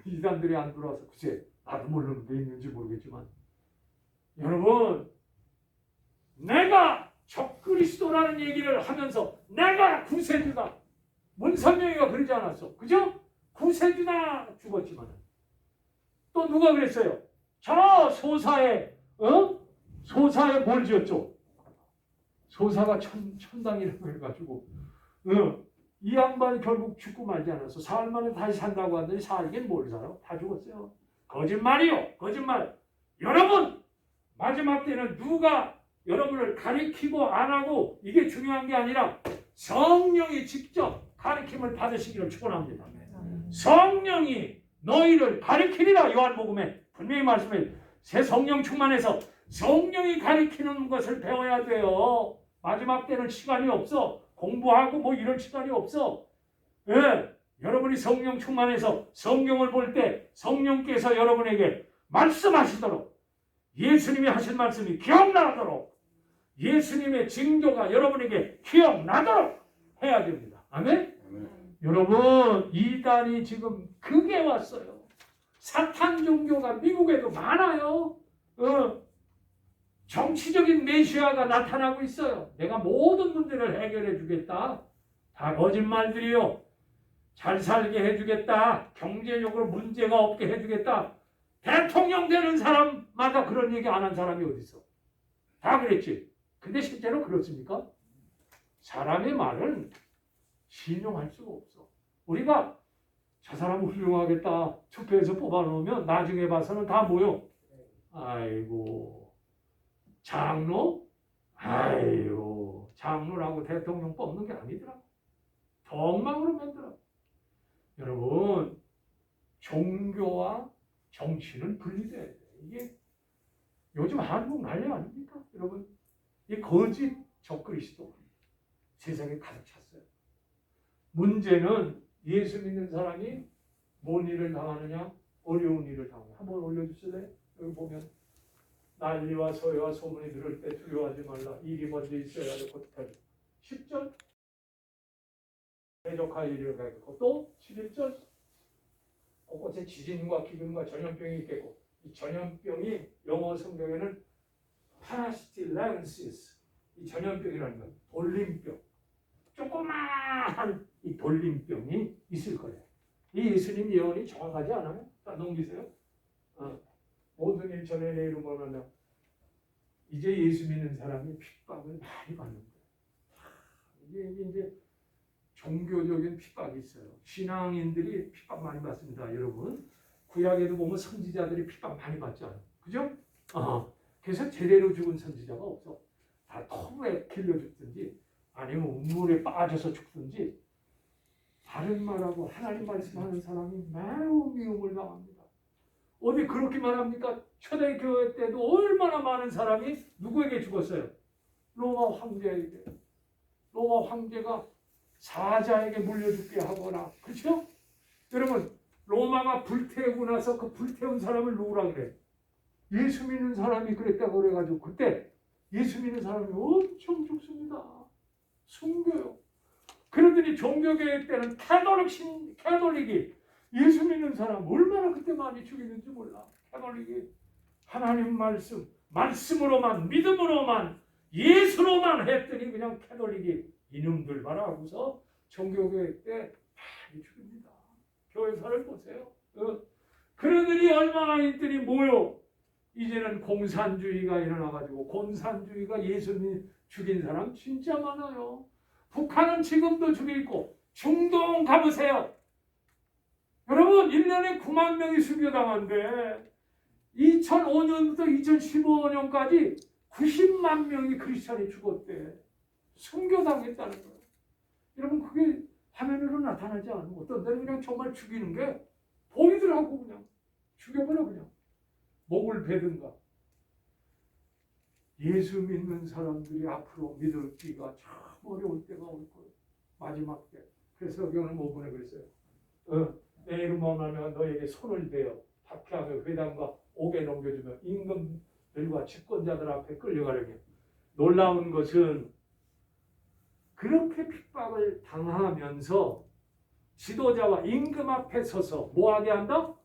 이단들이 안 들어와서 글쎄 나도 모르는 게 있는지 모르겠지만 여러분 내가 적그리스도라는 얘기를 하면서 내가 구세주다. 문선명이가 그러지 않았어. 그죠? 구세주다 죽었지만 또 누가 그랬어요? 저 소사에 소사에 뭘 지었죠? 소사가 천당이라고 해가지고 이 양반이 결국 죽고 말지 않았어. 사흘 만에 다시 산다고 하더니 살긴 뭘 살아? 다 죽었어요. 거짓말이요. 거짓말. 여러분 마지막 때는 누가 여러분을 가리키고 안 하고 이게 중요한 게 아니라 성령이 직접 가리킴을 받으시기를 축원합니다. 성령이 너희를 가리키리라. 요한복음에 분명히 말씀해. 새 성령 충만해서 성령이 가리키는 것을 배워야 돼요. 마지막 때는 시간이 없어. 공부하고 뭐 이런 시간이 없어. 여러분이 성령 충만해서 성경을 볼 때 성령께서 여러분에게 말씀하시도록 예수님이 하신 말씀이 기억나도록 예수님의 징조가 여러분에게 기억나도록 해야 됩니다. 아멘? 여러분 이단이 지금 그게 왔어요. 사탄 종교가 미국에도 많아요. 정치적인 메시아가 나타나고 있어요. 내가 모든 문제를 해결해 주겠다. 다 거짓말들이요. 잘 살게 해주겠다. 경제적으로 문제가 없게 해주겠다. 대통령 되는 사람마다 그런 얘기 안 한 사람이 어디 있어? 다 그랬지. 근데 실제로 그렇습니까? 사람의 말은 신용할 수가 없어. 우리가 저 사람 훌륭하겠다 투표해서 뽑아놓으면 나중에 봐서는 다 뭐요? 아이고 장로? 아이고 장로라고 대통령 뽑는 게 아니더라. 덕망으로 만들어. 여러분 종교와 정치는 분리돼야 돼. 이게 요즘 한국 난리 아닙니까? 여러분 이 거짓 적그리스도 세상에 가득 찼어요. 문제는 예수 믿는 사람이 뭔 일을 당하느냐? 어려운 일을 당하느냐. 한번 올려주실래요? 여기 보면 난리와 소외와 소문이 들을 때 두려워하지 말라. 일이 먼저 있어야 곧 될. 10절 대적할 일을 가겠고 또 11절 곳곳에 지진과 기근과 전염병이 있겠고 이 전염병이 영어 성경에는 파라시틸란시스 이 전염병이라는 건 돌림병 조그마한 이 돌림병이 있을 거예요. 이 예수님 예언이 정확하지 않아요? 다 넘기세요. 모든 일 전에 내 이름으로 하면 이제 예수 믿는 사람이 핍박을 많이 받는 거예요. 이게 이제 종교적인 핍박이 있어요. 신앙인들이 핍박 많이 받습니다, 여러분. 구약에도 보면 선지자들이 핍박 많이 받잖아요. 그죠? 그래서 제대로 죽은 선지자가 없어. 다 톱에 길러 죽든지 아니면 우물에 빠져서 죽든지, 다른 말하고 하나님 말씀하는 사람이 매우 미움을 당합니다. 어디 그렇게만 합니까? 초대교회 때도 얼마나 많은 사람이 누구에게 죽었어요? 로마 황제에게. 로마 황제가 사자에게 물려 죽게 하거나, 그렇죠? 여러분, 로마가 불태우고 나서 그 불태운 사람을 누구라 그래? 예수 믿는 사람이 그랬다고 그래가지고 그때 예수 믿는 사람이 엄청 죽습니다. 순교요. 그러더니 종교개혁 때는 캐톨릭이 예수 믿는 사람 얼마나 그때 많이 죽이는지 몰라. 캐톨릭이 하나님 말씀으로만, 믿음으로만, 예수로만 했더니 그냥 캐톨릭이 이놈들 봐라 하고서 종교개혁 때 많이 죽입니다. 교회사를 보세요. 그러더니 얼마 안 있더니 뭐요? 이제는 공산주의가 일어나가지고, 공산주의가 예수님 죽인 사람 진짜 많아요. 북한은 지금도 죽이고, 중동 가보세요. 여러분, 1년에 9만 명이 순교당한데 2005년부터 2015년까지 90만 명이 크리스천이 죽었대. 순교당했다는 거예요. 여러분, 그게 화면으로 나타나지 않고 어떤 데는 그냥 정말 죽이는 게 보이더라고. 그냥 죽여버려. 그냥 목을 베든가. 예수 믿는 사람들이 앞으로 믿을 기가 참 어려울 때가 올 거예요. 마지막 때. 그래서 여기 오늘 5분에 그랬어요. 내 이름만 하면 너에게 손을 대어 박해하며 회당과 옥에 넘겨주며 임금들과 집권자들 앞에 끌려가려게. 놀라운 것은 그렇게 핍박을 당하면서 지도자와 임금 앞에 서서 뭐하게 한다?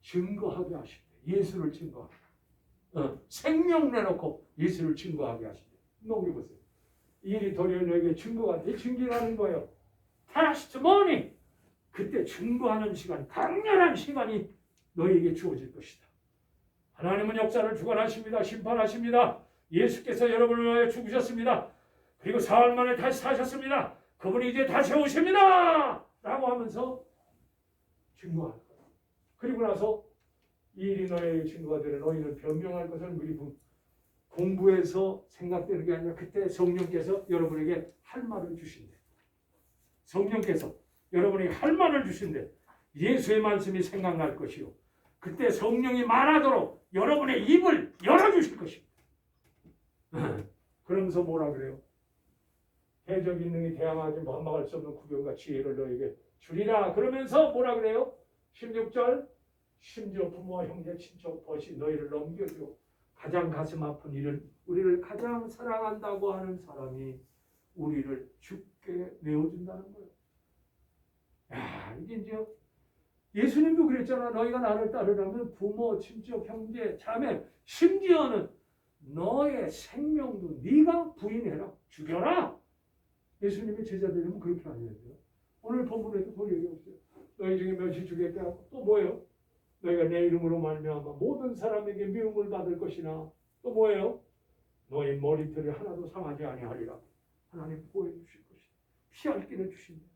증거하게 하신대. 예수를 증거하게. 생명 내놓고 예수를 증거하게 하신대. 넘겨보세요. 이 일이 도리어 너에게 증거가 돼. 증기라는 거예요. 테스트모니. 그때 증거하는 시간, 강렬한 시간이 너에게 주어질 것이다. 하나님은 역사를 주관하십니다. 심판하십니다. 예수께서 여러분을 위하여 죽으셨습니다. 그리고 사흘 만에 다시 사셨습니다. 그분이 이제 다시 오십니다. 라고 하면서 증거하는 거예요. 그리고 나서 이 일이 너의 증거가 되려 너희는 변명할 것을 미리 공부해서 생각되는 게 아니라 그때 성령께서 여러분에게 할 말을 주신대. 성령께서 여러분에게 할 말을 주신대. 예수의 말씀이 생각날 것이요. 그때 성령이 말하도록 여러분의 입을 열어주실 것입니다. 그러면서 뭐라 그래요? 해적인 능히 대항하지 반박할 수 없는 구경과 지혜를 너에게 주리라. 그러면서 뭐라 그래요? 16절 심지어 부모와 형제 친척 벗이 너희를 넘겨줘. 가장 가슴 아픈 일은 우리를 가장 사랑한다고 하는 사람이 우리를 죽게 내어준다는 거예요. 야, 이게 이제 예수님도 그랬잖아. 너희가 나를 따르려면 부모, 친척, 형제, 자매, 심지어는 너의 생명도 네가 부인해라. 죽여라. 예수님의 제자들이면 그렇게 안 해야 돼요. 오늘 본문에도 볼 얘기 없어요. 너희 중에 몇이 죽겠다 하고 또 뭐예요? 너희가 내 이름으로 말미암아 모든 사람에게 미움을 받을 것이나 또 뭐예요? 너희 머리털이 하나도 상하지 아니하리라. 하나님 보여주실 것이다. 피할 길을 주신다.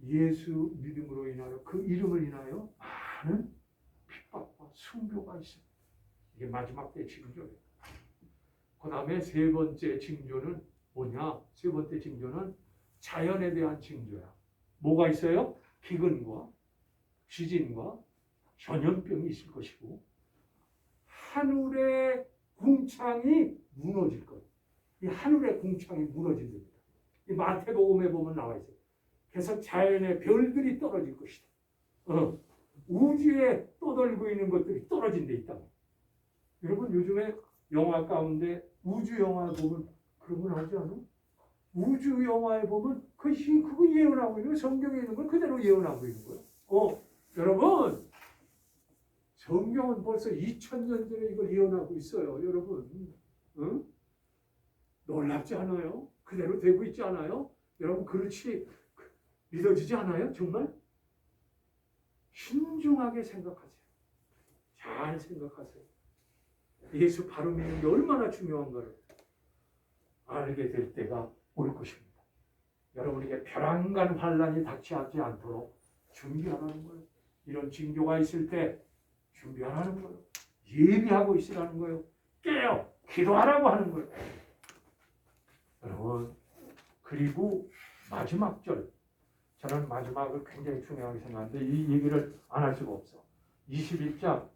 예수 믿음으로 인하여 그 이름을 인하여 많은 핍박과 순교가 있습니다. 이게 마지막 때 징조예요. 그 다음에 세 번째 징조는 뭐냐? 세 번째 징조는 자연에 대한 징조야. 뭐가 있어요? 기근과 지진과 전염병이 있을 것이고 하늘의 궁창이 무너질 거예요. 이 하늘의 궁창이 무너진답니다. 이 마태복음에 보면 나와 있어요. 그래서 자연의 별들이 떨어질 것이다. 우주에 떠돌고 있는 것들이 떨어진 데 있다. 여러분 요즘에 영화 가운데 우주 영화 보면 그런 거 나오지 않아? 우주 영화에 보면 그거 예언하고 있는 거, 성경에 있는 걸 그대로 예언하고 있는 거예요. 여러분 성경은 벌써 2000년 전에 이걸 예언하고 있어요. 여러분 놀랍지 않아요? 그대로 되고 있지 않아요? 여러분 그렇지 믿어지지 않아요? 정말? 신중하게 생각하세요. 잘 생각하세요. 예수 바로 믿는 게 얼마나 중요한가를 알게 될 때가 올 것입니다. 여러분에게 벼랑간 환란이 닥치지 않도록 준비하라는 거예요. 이런 징조가 있을 때 준비하라는 거예요. 예비하고 있으라는 거예요. 깨어 기도하라고 하는 거예요. 여러분, 그리고 마지막 절, 저는 마지막을 굉장히 중요하게 생각하는데 이 얘기를 안 할 수가 없어. 21장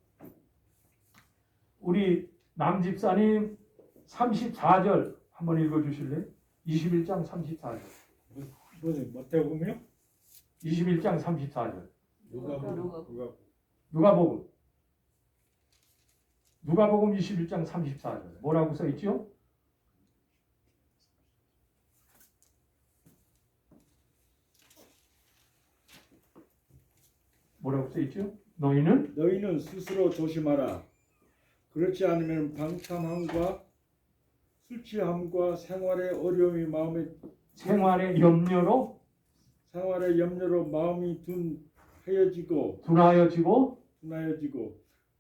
우리 남집사님 34절 한번 읽어주실래요? 21장 34절. 뭐지? 마태복음이요? 21장 34절. 누가복음. 누가복음 21장 34절. 뭐라고 써 있죠? 뭐라고 써 있죠? 너희는 스스로 조심하라. 그렇지 않으면 방탕함과 술취함과 생활의 어려움이 생활의 염려로 마음이 둔하여지고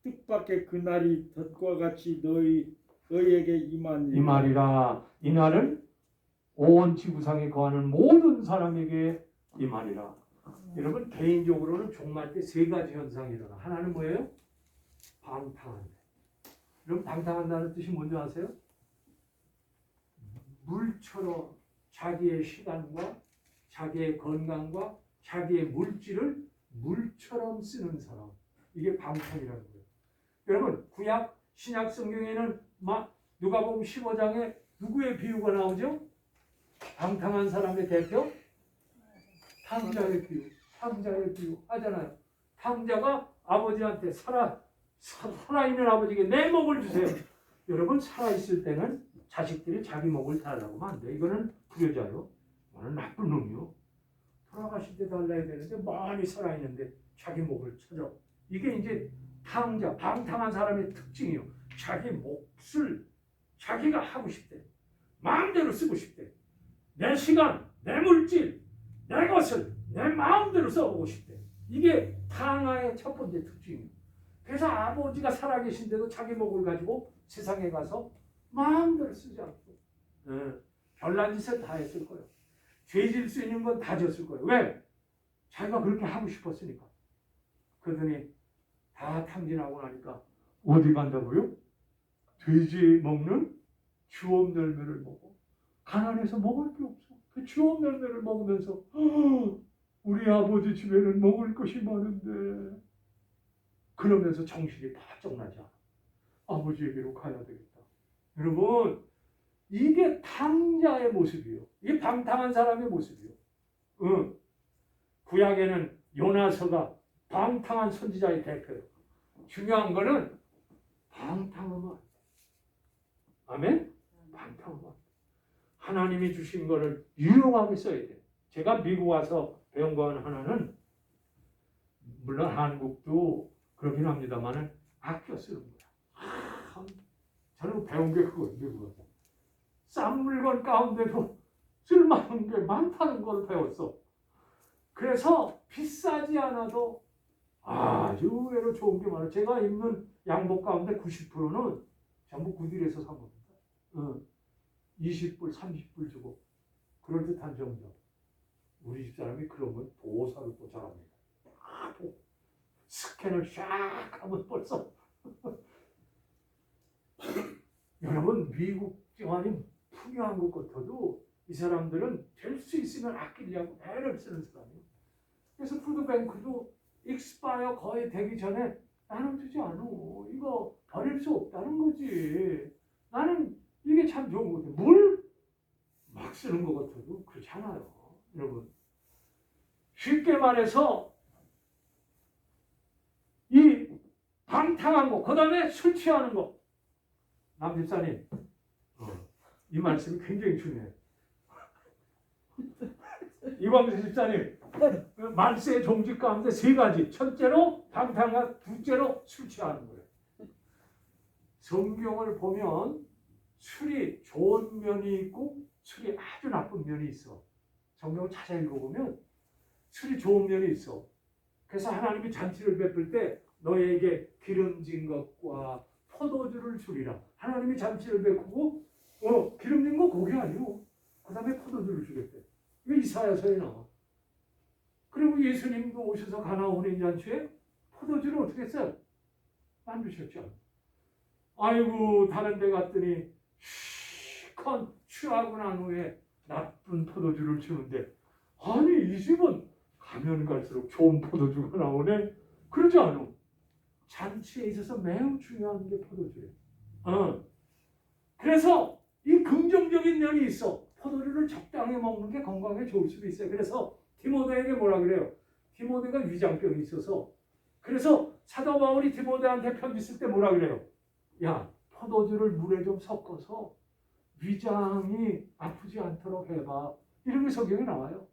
뜻밖의 그날이 덫과 같이 너희에게 임하니라. 이 말이라. 이날은 온 지구상에 거하는 모든 사람에게 임하리라. 여러분, 개인적으로는 종말 때 세 가지 현상이 일어나. 하나는 뭐예요? 방탕한다. 여러분, 방탕한다는 뜻이 뭔지 아세요? 물처럼 자기의 시간과 자기의 건강과 자기의 물질을 물처럼 쓰는 사람. 이게 방탕이라는 거예요. 여러분, 구약 신약 성경에는 누가복음 15장에 누구의 비유가 나오죠? 방탕한 사람의 대표? 탕자의 비유 하잖아요. 탕자가 아버지한테 살아있는 아버지에게 내 목을 주세요. 여러분, 살아있을 때는 자식들이 자기 목을 달라고 하면 안 돼. 이거는 불효자요. 이거는 나쁜 놈이요. 돌아가실 때 달라야 되는데 많이 살아있는데 자기 목을 찾아. 이게 이제 탕자, 방탕한 사람의 특징이요. 자기 몫을 자기가 하고 싶대. 마음대로 쓰고 싶대. 내 시간, 내 물질, 내 것을 내 마음대로 써보고 싶대. 이게 탕화의 첫 번째 특징이에요. 그래서 아버지가 살아계신데도 자기 목을 가지고 세상에 가서 마음대로 쓰지 않고 별난 짓을 다 했을 거예요. 죄질 수 있는 건 다 졌을 거예요. 왜? 자기가 그렇게 하고 싶었으니까. 그러더니 다 탕진하고 나니까 어디 간다고요? 돼지 먹는 주업 열매를 먹어. 가난해서 먹을 게 없어. 그 주업 열매를 먹으면서 우리 아버지 집에는 먹을 것이 많은데 그러면서 정신이 바짝 나지 않아. 아버지에게로 가야 되겠다. 여러분, 이게 탕자의 모습이에요. 이게 방탕한 사람의 모습이에요. 구약에는 요나서가 방탕한 선지자의 대표예요. 중요한 거는 방탕하면 아멘? 방탕하면 하나님이 주신 거를 유용하게 써야 돼요. 제가 미국 와서 배운 거 하나는 물론 한국도 그렇긴 합니다만은 아껴 쓰는 거야. 저는 배운 게 그거예요. 미국에서. 싼 물건 가운데도 쓸만한 게 많다는 걸 배웠어. 그래서 비싸지 않아도 아주 의외로 좋은 게 많아요. 제가 입는 양복 가운데 90%는 전부 구딜에서 산 겁니다. 20불, 30불 주고 그럴듯한 정도. 우리 집사람이 그런 건 보살을 또 잘합니다. 스캔을 샥 하면 벌써 여러분, 미국 정환이 풍요한 것 같아도 이 사람들은 될 수 있으면 아끼려고 애를 쓰는 사람이에요. 그래서 푸드뱅크도 익스파이어 거의 되기 전에 나는 주지 않아. 이거 버릴 수 없다는 거지. 나는 이게 참 좋은 것 같아요. 물 막 쓰는 것 같아도 그렇지 않아요. 여러분, 쉽게 말해서 이 방탕한 거, 그 다음에 술 취하는 거. 남집사님, 이 말씀이 굉장히 중요해요. 이광수 집사님, 말세의 종직 가운데 세 가지. 첫째로 방탕한, 둘째로 술 취하는 거예요. 성경을 보면 술이 좋은 면이 있고 술이 아주 나쁜 면이 있어. 성경을 찾아 읽어보면 술이 좋은 면이 있어. 그래서 하나님이 잔치를 베풀 때 너에게 기름진 것과 포도주를 주리라. 하나님이 잔치를 베푸고 기름진 거 고기 아니요. 그 다음에 포도주를 주겠대. 이거 이사야서에 나와. 그리고 예수님도 오셔서 가나온의 잔치에 포도주를 어떻게 했어요? 만드셨죠. 아이고 다른 데 갔더니 시컷 취하고 난 후에 나쁜 포도주를 주는데 아니 이 집은 가면 갈수록 좋은 포도주가 나오네. 그러지 않아. 잔치에 있어서 매우 중요한 게 포도주예요. 그래서 이 긍정적인 면이 있어. 포도주를 적당히 먹는 게 건강에 좋을 수도 있어요. 그래서 디모데에게 뭐라 그래요? 디모데가 위장병이 있어서 그래서 사도 바울이 디모데한테 편지 쓸 때 뭐라 그래요? 야, 포도주를 물에 좀 섞어서 위장이 아프지 않도록 해봐. 이런 게 성경에 나와요.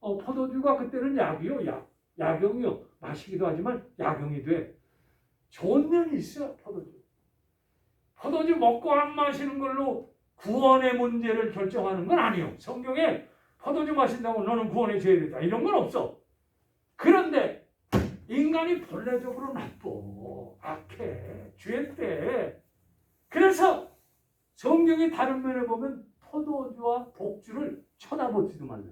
포도주가 그때는 약이요, 약. 약용이요. 마시기도 하지만 약용이 돼. 좋은 면이 있어요, 포도주. 포도주 먹고 안 마시는 걸로 구원의 문제를 결정하는 건 아니에요. 성경에 포도주 마신다고 너는 구원에 죄되다 이런 건 없어. 그런데 인간이 본래적으로 나빠, 악해, 죄대. 그래서 성경의 다른 면에 보면 포도주와 독주를 쳐다보지도 말라.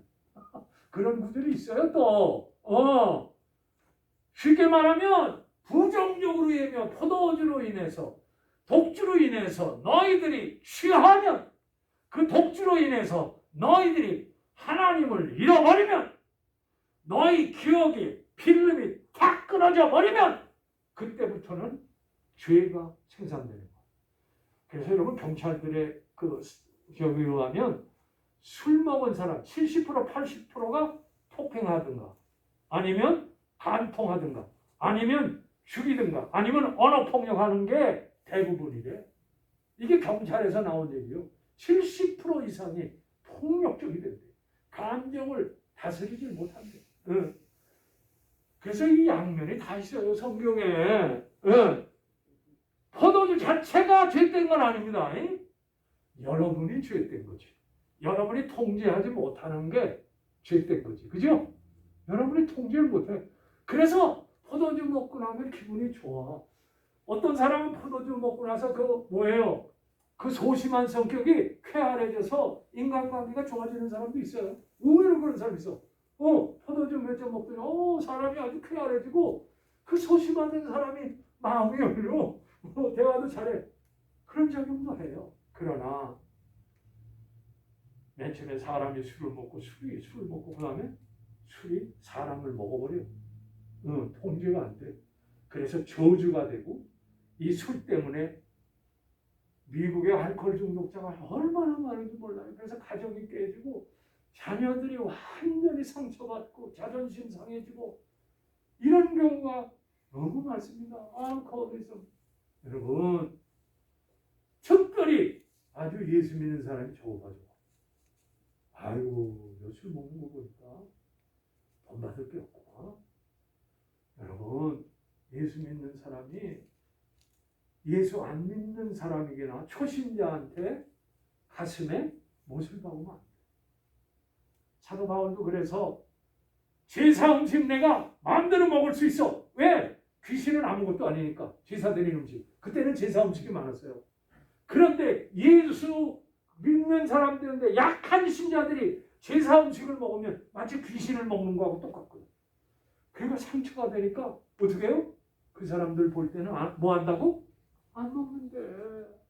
그런 구절이 있어요 또. 쉽게 말하면 부정적으로 얘기하면 포도주로 인해서 독주로 인해서 너희들이 취하면 그 독주로 인해서 너희들이 하나님을 잃어버리면 너희 기억이 필름이 다 끊어져 버리면 그때부터는 죄가 생산되는 거예요. 그래서 여러분 경찰들의 그 기억에 의하면 술 먹은 사람 70% 80%가 폭행하든가 아니면 간통하든가 아니면 죽이든가 아니면 언어폭력하는 게 대부분이래. 이게 경찰에서 나온 얘기요. 70% 이상이 폭력적이 된대. 감정을 다스리지 못한대. 그래서 이 양면이 다 있어요 성경에. 포도주 자체가 죄된 건 아닙니다. 여러분이 죄된 거지. 여러분이 통제하지 못하는 게 죄된 거지. 그죠? 여러분이 통제를 못해. 그래서 포도주 먹고 나면 기분이 좋아. 어떤 사람은 포도주 먹고 나서 그 뭐예요? 그 소심한 성격이 쾌활해져서 인간관계가 좋아지는 사람도 있어요. 의외로 그런 사람이 있어. 포도주 몇 잔 먹더니 사람이 아주 쾌활해지고 그 소심한 사람이 마음이 열려. 대화도 잘해. 그런 적용도 해요. 그러나 맨 처음에 사람이 술을 먹고 그 다음에 술이 사람을 먹어버려. 통제가 안 돼. 그래서 저주가 되고 이 술 때문에 미국의 알코올 중독자가 얼마나 많은지 몰라요. 그래서 가정이 깨지고 자녀들이 완전히 상처받고 자존심 상해지고 이런 경우가 너무 많습니다. 알코올리즘. 여러분 특별히 아주 예수 믿는 사람이 좋아가지고 아이고 술 먹는 거 보니까 돈 받을 게 없구나. 여러분 예수 믿는 사람이 예수 안 믿는 사람에게나 초신자한테 가슴에 못을 박으면 안 돼. 사도 바울도 그래서 제사 음식 내가 마음대로 먹을 수 있어. 왜? 귀신은 아무것도 아니니까. 제사 드린 음식. 그때는 제사 음식이 많았어요. 그런데 예수 믿는 사람들인데 약한 신자들이 제사 음식을 먹으면 마치 귀신을 먹는 거하고 똑같거든요. 그러니까 상처가 되니까 어떻게 해요? 그 사람들 볼 때는 뭐 한다고? 안 먹는데.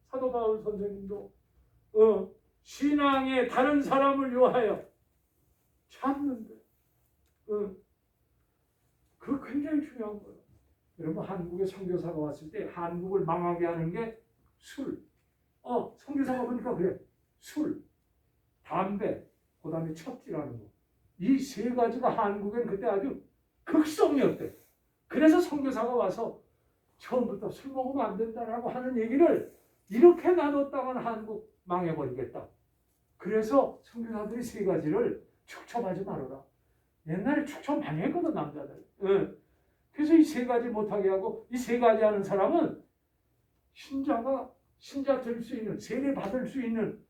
사도 바울 선생님도 신앙에 다른 사람을 위하여 참는데 그거 굉장히 중요한 거예요. 여러분 한국에 선교사가 왔을 때 한국을 망하게 하는 게 술. 선교사가 보니까 그래. 술, 담배, 그 다음에 첩질하는 거. 이 세 가지가 한국엔 그때 아주 극성이었대. 그래서 선교사가 와서 처음부터 술 먹으면 안 된다라고 하는 얘기를 이렇게 나눴다간 한국 망해버리겠다. 그래서 선교사들이 세 가지를 축첩하지 말아라. 옛날에 축첩 많이 했거든 남자들. 그래서 이 세 가지 못하게 하고 이 세 가지 하는 사람은 신자 될 수 있는 세례 받을 수 있는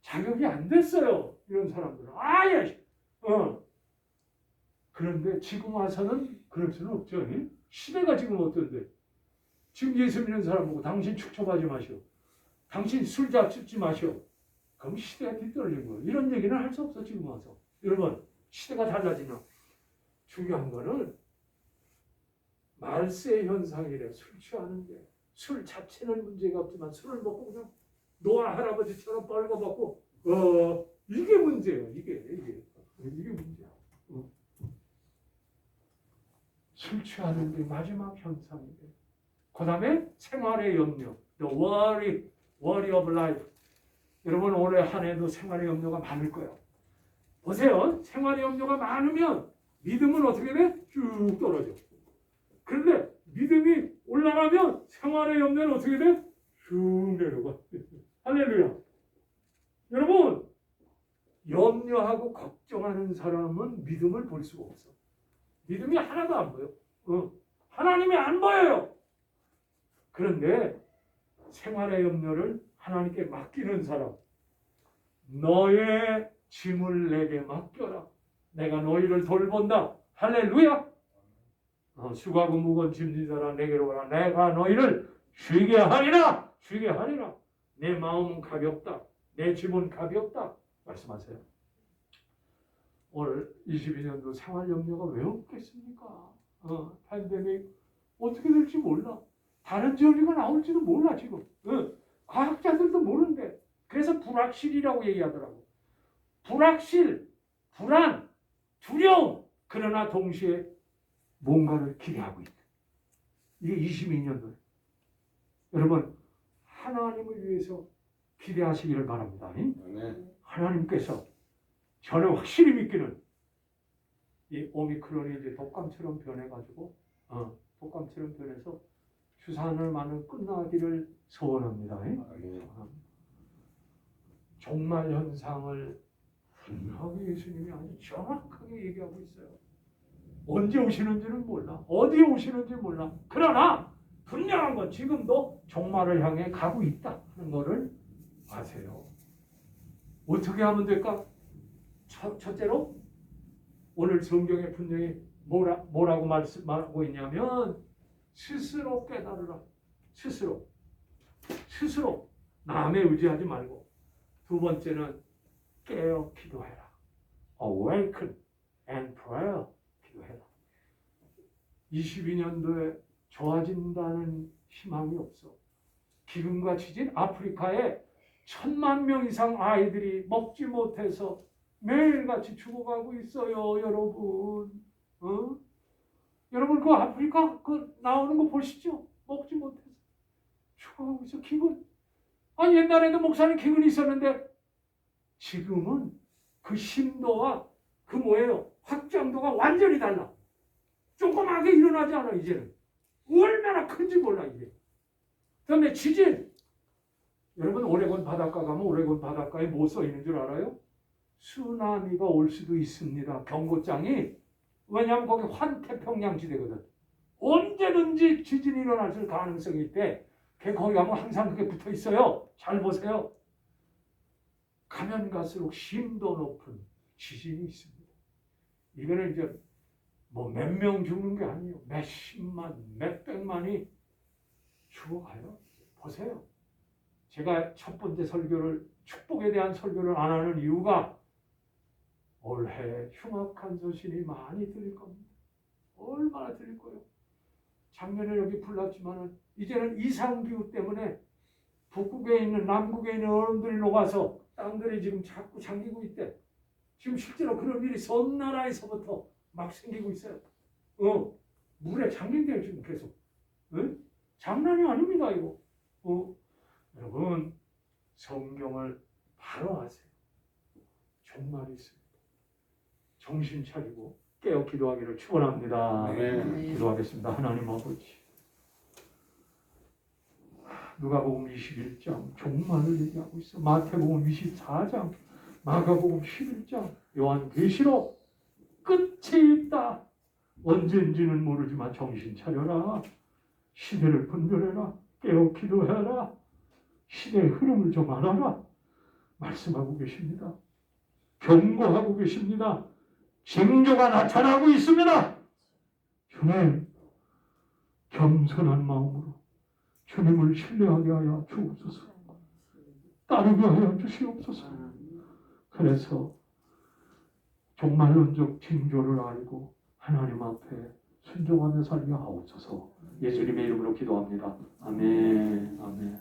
자격이 안 됐어요. 이런 사람들은 아예 그런데 지금 와서는 그럴 수는 없죠. 시대가 지금 어떤데? 지금 예수 믿는 사람 보고 당신 축첩하지 마시오. 당신 술 잡지 마시오. 그럼 시대가 뒤떨어진 거예요. 이런 얘기는 할 수 없어 지금 와서. 여러분 시대가 달라지면 중요한 거는 말세 현상이래. 술 취하는 게. 술 자체는 문제가 없지만 술을 먹고 그냥 노아 할아버지처럼 빨가벗고 이게 문제예요. 이게 문제야. 술 취하는 게 마지막 현상이래. 그 다음에 생활의 염려, the worry of life. 여러분 올해 한 해도 생활의 염려가 많을 거예요. 보세요. 생활의 염려가 많으면 믿음은 어떻게 돼? 쭉 떨어져. 그런데 믿음이 올라가면 생활의 염려는 어떻게 돼? 쭉 내려가. 할렐루야. 여러분 염려하고 걱정하는 사람은 믿음을 볼 수가 없어. 믿음이 하나도 안 보여. 하나님이 안 보여요. 그런데 생활의 염려를 하나님께 맡기는 사람, 너의 짐을 내게 맡겨라. 내가 너희를 돌본다. 할렐루야. 수고하고 무거운 짐진 자라 내게로 오라. 내가 너희를 쉬게 하리라. 쉬게 하리라. 내 마음은 가볍다. 내 짐은 가볍다. 말씀하세요. 올 22년도 생활 염려가 왜 없겠습니까? 팬데믹 어떻게 될지 몰라. 다른 전류가 나올지도 몰라 지금. 과학자들도 모르는데. 그래서 불확실이라고 얘기하더라고. 불확실, 불안, 두려움. 그러나 동시에 뭔가를 기대하고 있다. 이게 22년도에. 여러분 하나님을 위해서 기대하시기를 바랍니다. 하나님께서 저는 확실히 믿기는 이 오미크론이 이제 독감처럼 변해가지고 독감처럼 변해서 주사를 많은 끝나기를 소원합니다. 종말 현상을 분명하게 예수님이 아주 정확하게 얘기하고 있어요. 언제 오시는지는 몰라. 어디에 오시는지 몰라. 그러나 분명한 건 지금도 종말을 향해 가고 있다 하는 것을 아세요. 어떻게 하면 될까? 첫째로 오늘 성경에 분명히 뭐라고 말하고 있냐면 스스로 깨달으라. 스스로 남에 의지하지 말고. 두 번째는 깨어 기도해라. Awaken and prayer. 기도해라. 22년도에 좋아진다는 희망이 없어. 기근과 지진, 아프리카에 1000만 이상 아이들이 먹지 못해서 매일같이 죽어가고 있어요, 여러분. 여러분 그 아프리카 나오는 거 보시죠? 먹지 못해서 죽어가고 있어. 기근. 아니 옛날에도 목사님 기근이 있었는데 지금은 그 심도와 그 확장도가 완전히 달라. 조그맣게 일어나지 않아 이제는. 얼마나 큰지 몰라 이게. 그다음에 지진. 여러분 오레곤 바닷가 가면 오레곤 바닷가에 뭐 써 있는 줄 알아요? 쓰나미가 올 수도 있습니다. 경고장이. 왜냐하면 거기 환태평양 지대거든. 언제든지 지진이 일어날 가능성이 있대. 거기 가면 항상 그게 붙어 있어요. 잘 보세요. 가면 갈수록 심도 높은 지진이 있습니다. 이거는 이제 뭐 몇 명 죽는 게 아니에요. 몇십만, 몇백만이 죽어가요. 보세요. 제가 첫 번째 축복에 대한 설교를 안 하는 이유가 올해 흉악한 소식이 많이 들릴 겁니다. 얼마나 들릴 거예요. 작년에 여기 불났지만은 이제는 이상기후 때문에 북극에 있는 남극에 있는 얼음들이 녹아서 땅들이 지금 자꾸 잠기고 있대. 지금 실제로 그런 일이 섬나라에서부터 막 생기고 있어요. 물에 잠긴대요 지금 계속. 장난이 아닙니다 이거. 여러분 성경을 바로 아세요. 종말이 있습니다. 정신 차리고 깨어 기도하기를 축원합니다. 기도하겠습니다. 하나님 아버지. 누가복음 21장 종말을 얘기하고 있어. 마태복음 24장, 마가복음 11장, 요한계시록 끝이 있다. 언젠지는 모르지만 정신 차려라. 시대를 분별해라. 깨어 기도해라. 시대의 흐름을 좀 알아라. 말씀하고 계십니다. 경고하고 계십니다. 징조가 나타나고 있습니다. 주님, 겸손한 마음으로 주님을 신뢰하게 하여 주옵소서. 따르게 하여 주시옵소서. 그래서 종말론적 징조를 알고 하나님 앞에 순종하며 살게 하옵소서. 예수님의 이름으로 기도합니다. 아멘. 아멘.